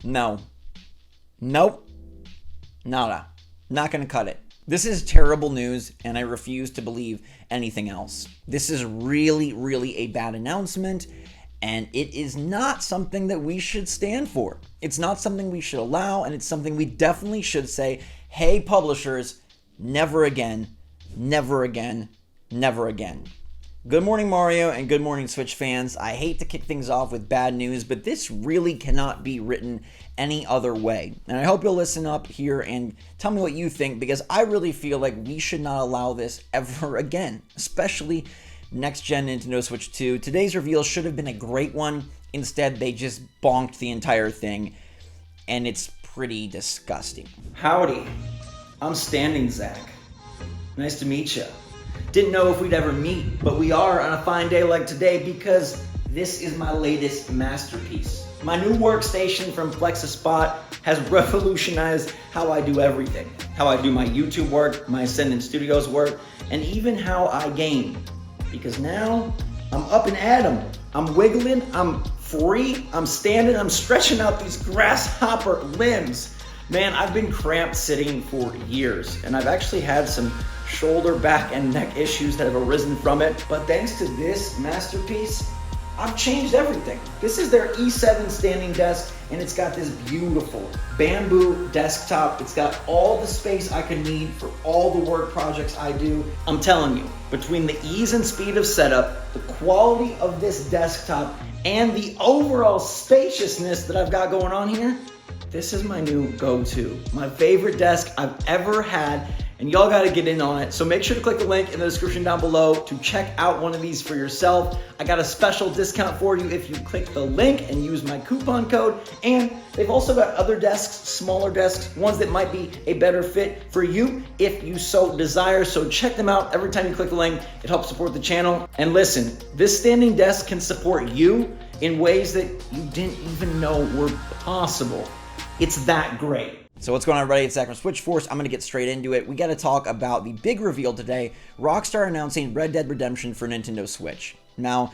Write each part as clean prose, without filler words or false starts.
No. Nope. Nada. Not gonna cut it. This is terrible news, and I refuse to believe anything else. This is really, really a bad announcement, and it is not something that we should stand for. It's not something we should allow, and it's something we definitely should say, hey, publishers, never again, never again, never again. Good morning, Mario, and good morning, Switch fans. I hate to kick things off with bad news, but this really cannot be written any other way. And I hope you'll listen up here and tell me what you think, because I really feel like we should not allow this ever again, especially next-gen Nintendo Switch 2. Today's reveal should have been a great one. Instead, they just bonked the entire thing, and it's pretty disgusting. Howdy, I'm Standing Zach. Nice to meet you. Didn't know if we'd ever meet, but we are on a fine day like today because this is my latest masterpiece. My new workstation from FlexiSpot has revolutionized how I do everything. How I do my YouTube work, my Ascendant Studios work, and even how I game. Because now, I'm up and at 'em. I'm wiggling, I'm free, I'm standing, I'm stretching out these grasshopper limbs. Man, I've been cramped sitting for years, and I've actually had some shoulder, back, and neck issues that have arisen from it. But thanks to this masterpiece, I've changed everything. This is their E7 standing desk, and it's got this beautiful bamboo desktop. It's got all the space I can need for all the work projects I do. I'm telling you, between the ease and speed of setup, the quality of this desktop, and the overall spaciousness that I've got going on here, this is my new go-to, my favorite desk I've ever had, and y'all gotta get in on it. So make sure to click the link in the description down below to check out one of these for yourself. I got a special discount for you if you click the link and use my coupon code. And they've also got other desks, smaller desks, ones that might be a better fit for you if you so desire. So check them out every time you click the link. It helps support the channel. And listen, this standing desk can support you in ways that you didn't even know were possible. It's that great. So what's going on, everybody? It's Zach from SwitchForce. I'm going to get straight into it. We got to talk about the big reveal today. Rockstar announcing Red Dead Redemption for Nintendo Switch. Now,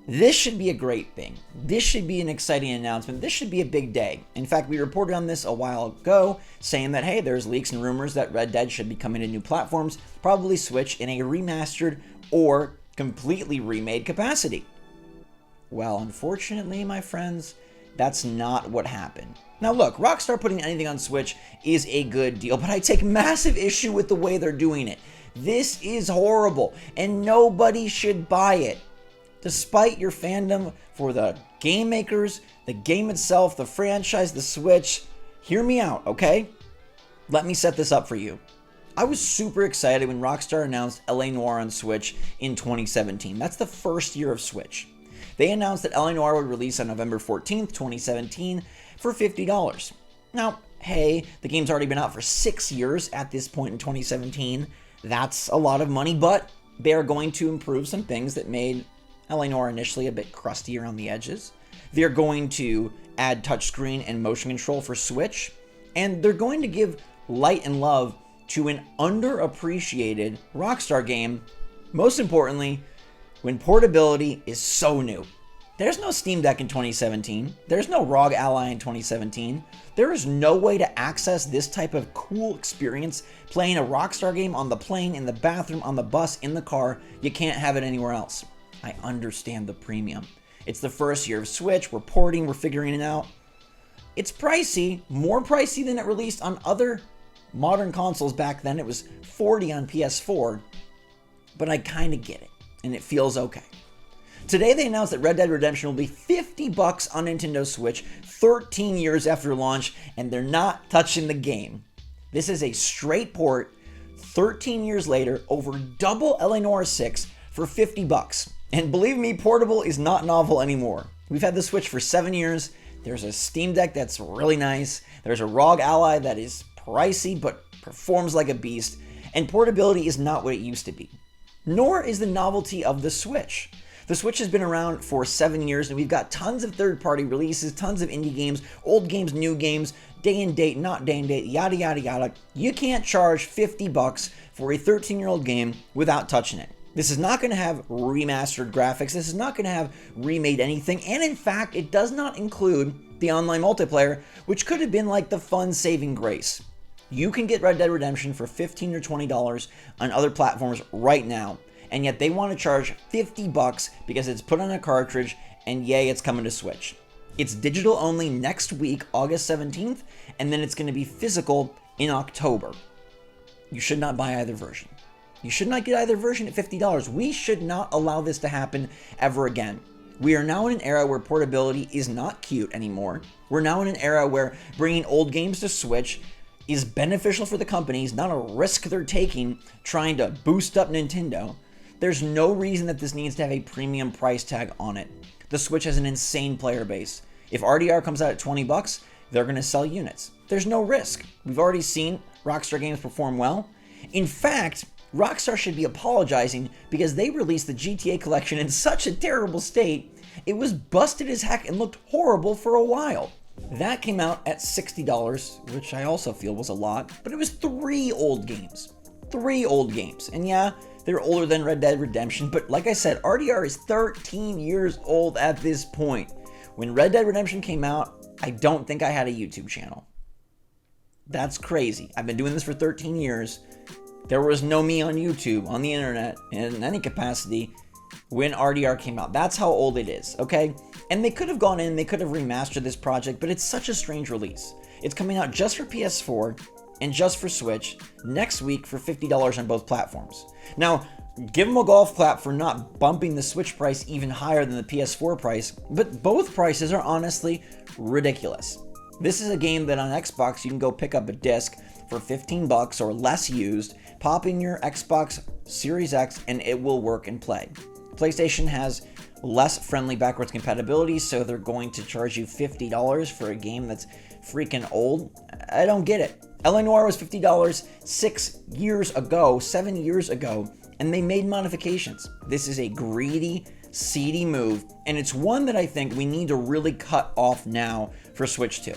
this should be a great thing. This should be an exciting announcement. This should be a big day. In fact, we reported on this a while ago, saying that, hey, there's leaks and rumors that Red Dead should be coming to new platforms, probably Switch, in a remastered or completely remade capacity. Well, unfortunately, my friends, that's not what happened. Now look, Rockstar putting anything on Switch is a good deal, but I take massive issue with the way they're doing it. This is horrible, and nobody should buy it. Despite your fandom for the game makers, the game itself, the franchise, the Switch, hear me out, okay? Let me set this up for you. I was super excited when Rockstar announced LA Noire on Switch in 2017. That's the first year of Switch. They announced that LA Noire would release on November 14th, 2017 for $50. Now, hey, the game's already been out for 6 years at this point in 2017. That's a lot of money, but they're going to improve some things that made LA Noire initially a bit crusty around the edges. They're going to add touchscreen and motion control for Switch, and they're going to give light and love to an underappreciated Rockstar game. Most importantly, when portability is so new. There's no Steam Deck in 2017. There's no ROG Ally in 2017. There is no way to access this type of cool experience playing a Rockstar game on the plane, in the bathroom, on the bus, in the car. You can't have it anywhere else. I understand the premium. It's the first year of Switch. We're porting, we're figuring it out. It's pricey, more pricey than it released on other modern consoles back then. It was $40 on PS4, but I kind of get it, and it feels okay. Today they announced that Red Dead Redemption will be $50 on Nintendo Switch 13 years after launch, and they're not touching the game. This is a straight port 13 years later over double LA Noire 6 for $50. And believe me, portable is not novel anymore. We've had the Switch for 7 years. There's a Steam Deck that's really nice. There's a ROG Ally that is pricey but performs like a beast. And portability is not what it used to be. Nor is the novelty of the Switch. The Switch has been around for 7 years, and we've got tons of third-party releases, tons of indie games, old games, new games, day and date, not day and date, yada, yada, yada. You can't charge $50 for a 13-year-old game without touching it. This is not going to have remastered graphics. This is not going to have remade anything. And in fact, it does not include the online multiplayer, which could have been like the fun saving grace. You can get Red Dead Redemption for $15 or $20 on other platforms right now, and yet they want to charge $50 because it's put on a cartridge, and yay, it's coming to Switch. It's digital only next week, August 17th, and then it's going to be physical in October. You should not buy either version. You should not get either version at $50. We should not allow this to happen ever again. We are now in an era where portability is not cute anymore. We're now in an era where bringing old games to Switch is beneficial for the companies, not a risk they're taking trying to boost up Nintendo. There's no reason that this needs to have a premium price tag on it. The Switch has an insane player base. If RDR comes out at $20, they're going to sell units. There's no risk. We've already seen Rockstar games perform well. In fact, Rockstar should be apologizing because they released the GTA collection in such a terrible state, it was busted as heck and looked horrible for a while. That came out at $60, which I also feel was a lot, but it was 3 old games. 3 old games. And yeah, they're older than Red Dead Redemption, but like I said, RDR is 13 years old at this point. When Red Dead Redemption came out, I don't think I had a YouTube channel. That's crazy. I've been doing this for 13 years. There was no me on YouTube, on the internet, in any capacity when RDR came out. That's how old it is, okay? And they could have gone in, they could have remastered this project, but it's such a strange release. It's coming out just for PS4 and just for Switch next week for $50 on both platforms. Now, give them a golf clap for not bumping the Switch price even higher than the PS4 price, but both prices are honestly ridiculous. This is a game that on Xbox you can go pick up a disc for $15 or less used, pop in your Xbox Series X, and it will work and play. PlayStation has less friendly backwards compatibility, so they're going to charge you $50 for a game that's freaking old. I don't get it. LA Noire was $50 7 years ago, and they made modifications. This is a greedy, seedy move, and it's one that I think we need to really cut off now for Switch 2.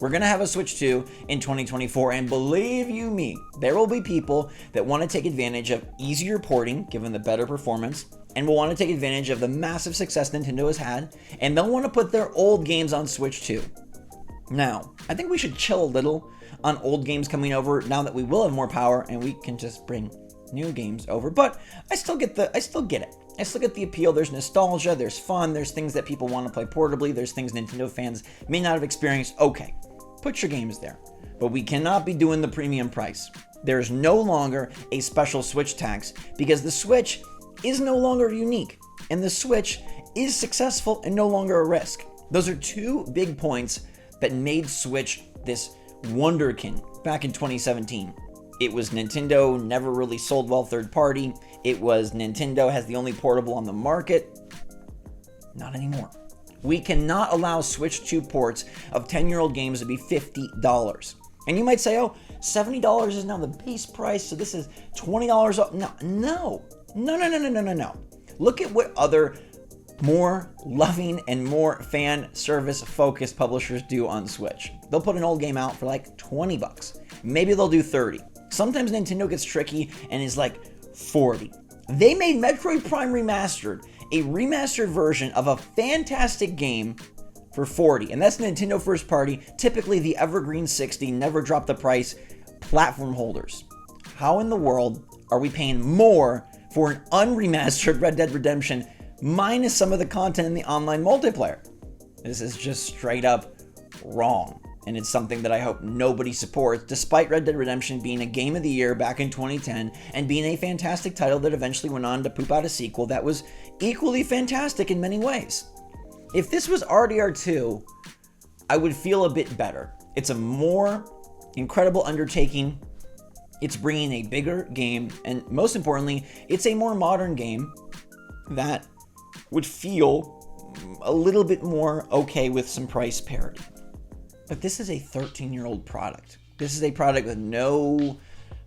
We're going to have a Switch 2 in 2024, and believe you me, there will be people that want to take advantage of easier porting, given the better performance, and will want to take advantage of the massive success Nintendo has had, and they'll want to put their old games on Switch 2. Now, I think we should chill a little on old games coming over now that we will have more power and we can just bring new games over, but I still get it. I still get the appeal. There's nostalgia, there's fun, there's things that people want to play portably, there's things Nintendo fans may not have experienced. Okay, put your games there, but we cannot be doing the premium price. There's no longer a special Switch tax because the Switch is no longer unique and the Switch is successful and no longer a risk. Those are 2 big points that made Switch this wonderkin back in 2017. It was Nintendo never really sold well third party. It was Nintendo has the only portable on the market. Not anymore. We cannot allow Switch 2 ports of 10-year-old games to be $50. And you might say, oh, $70 is now the base price, so this is $20 off. No. Look at what other more loving and more fan service focused publishers do on Switch. They'll put an old game out for like $20. Maybe they'll do $30. Sometimes Nintendo gets tricky and is like $40. They made Metroid Prime Remastered, a remastered version of a fantastic game, for $40. And that's Nintendo first party, typically the evergreen 60, never drop the price, platform holders. How in the world are we paying more for an unremastered Red Dead Redemption minus some of the content in the online multiplayer? This is just straight up wrong. And it's something that I hope nobody supports, despite Red Dead Redemption being a game of the year back in 2010 and being a fantastic title that eventually went on to poop out a sequel that was equally fantastic in many ways. If this was RDR 2, I would feel a bit better. It's a more incredible undertaking. It's bringing a bigger game, and most importantly, it's a more modern game that would feel a little bit more okay with some price parity. But this is a 13-year-old product. This is a product with no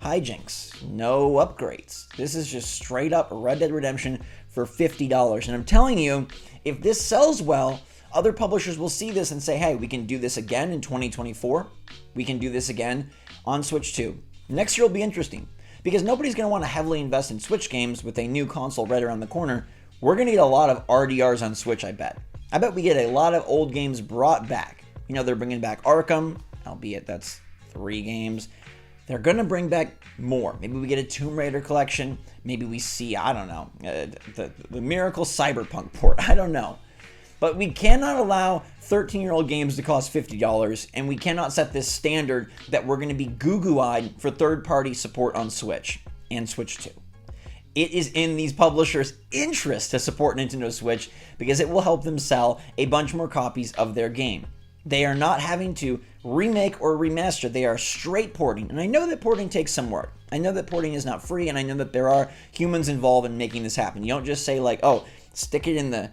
hijinks, no upgrades. This is just straight up Red Dead Redemption for $50. And I'm telling you, if this sells well, other publishers will see this and say, hey, we can do this again in 2024. We can do this again on Switch 2. Next year will be interesting because nobody's going to want to heavily invest in Switch games with a new console right around the corner. We're going to get a lot of RDRs on Switch, I bet. I bet we get a lot of old games brought back. They're bringing back Arkham, albeit that's 3 games. They're going to bring back more. Maybe we get a Tomb Raider collection. Maybe we see, I don't know, the Miracle Cyberpunk port. I don't know. But we cannot allow 13-year-old games to cost $50, and we cannot set this standard that we're going to be goo-goo-eyed for third-party support on Switch and Switch 2. It is in these publishers' interest to support Nintendo Switch because it will help them sell a bunch more copies of their game. They are not having to remake or remaster. They are straight porting. And I know that porting takes some work. I know that porting is not free, and I know that there are humans involved in making this happen. You don't just say like, oh, stick it in the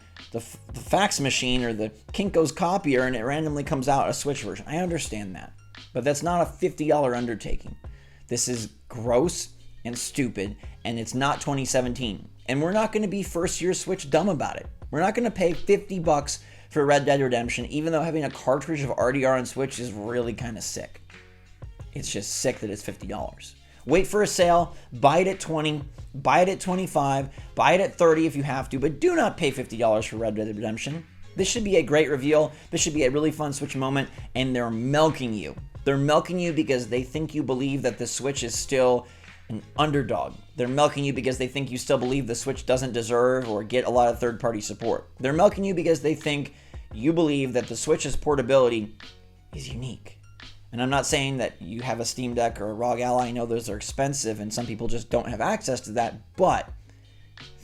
fax machine or the Kinko's copier and it randomly comes out a Switch version. I understand that. But that's not a $50 undertaking. This is gross and stupid, and it's not 2017. And we're not going to be first-year Switch dumb about it. We're not going to pay $50 for Red Dead Redemption, even though having a cartridge of RDR on Switch is really kind of sick. It's just sick that it's $50. Wait for a sale, buy it at $20, buy it at $25, buy it at $30 if you have to, but do not pay $50 for Red Dead Redemption. This should be a great reveal. This should be a really fun Switch moment, and they're milking you. They're milking you because they think you believe that the Switch is still an underdog. They're milking you because they think you still believe the Switch doesn't deserve or get a lot of third-party support. They're milking you because they think you believe that the Switch's portability is unique. And I'm not saying that you have a Steam Deck or a ROG Ally. I know those are expensive and some people just don't have access to that, but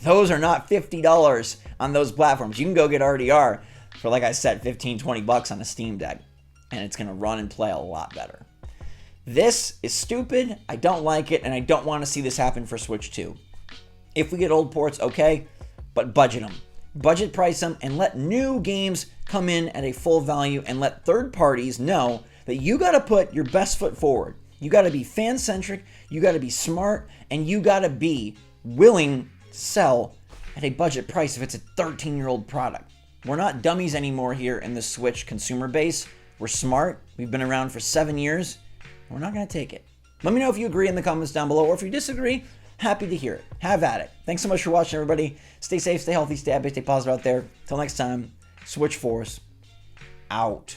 those are not $50 on those platforms. You can go get RDR for, like I said, $15, $20 on a Steam Deck, and it's going to run and play a lot better. This is stupid. I don't like it, and I don't want to see this happen for Switch 2. If we get old ports, okay, but budget them. Budget price them and let new games come in at a full value and let third parties know that you got to put your best foot forward. You got to be fan-centric, you got to be smart, and you got to be willing to sell at a budget price if it's a 13-year-old product. We're not dummies anymore here in the Switch consumer base. We're smart. We've been around for 7 years. We're not going to take it. Let me know if you agree in the comments down below, or if you disagree, happy to hear it. Have at it. Thanks so much for watching, everybody. Stay safe, stay healthy, stay happy, stay positive out there. Till next time, SwitchForce out.